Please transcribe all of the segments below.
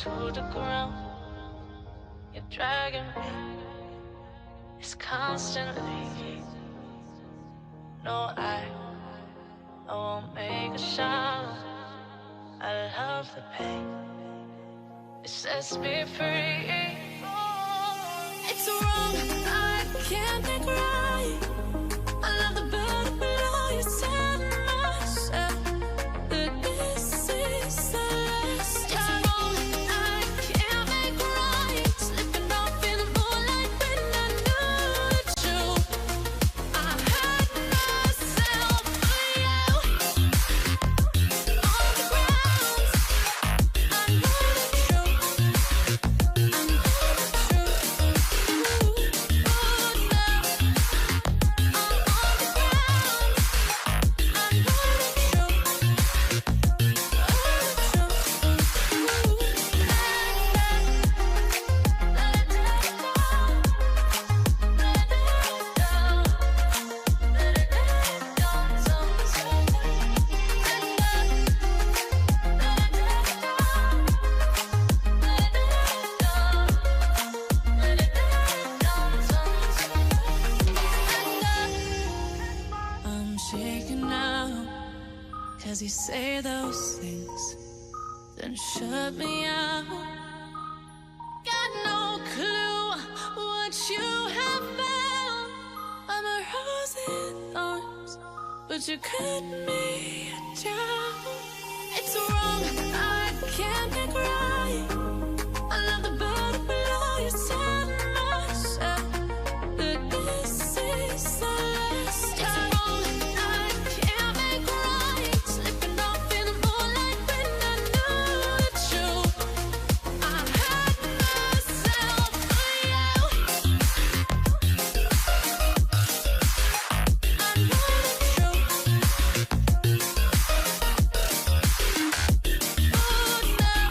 to the ground. You're dragging me. It's constantly. No, I won't make a sound. I love the pain. It sets me free. It's wrong, I can't think right. I love the bird below you. Tell myself that this is the last time. It's wrong, I can't make right. Slipping off in the moonlight when I knew the truth. I had myself for you. On the ground, I know the truth. I know the truth. Good now, I'm on the ground. I know the truth. I'm shaking now, 'cause you say those things, then shut me out. Got no clue what you have found. I'm a rose in thorns, but you cut me down. It's wrong, I can't think right. I love the bird below you. Tell myself that this is the last time. It's wrong, I can't make right. Slipping off in the moonlight when I knew the truth. I had myself for you. I know the truth. Good now,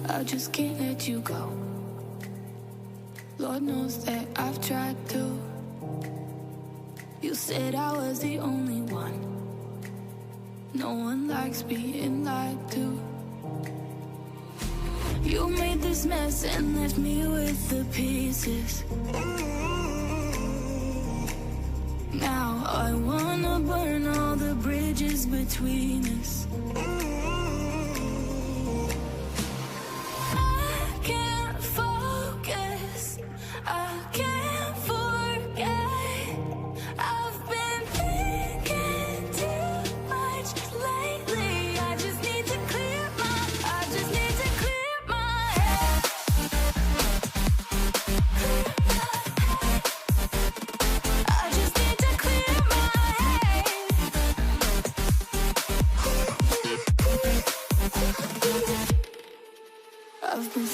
I just can't let you go. Lord knows that I've tried to. You said I was the only one. No one likes being lied to. You made this mess and left me with the pieces. Now I wanna burn all the bridges between us. I can't focus, I can't forget. I've been thinking too much lately. I just need to clear my head. I just need to clear my head. I've been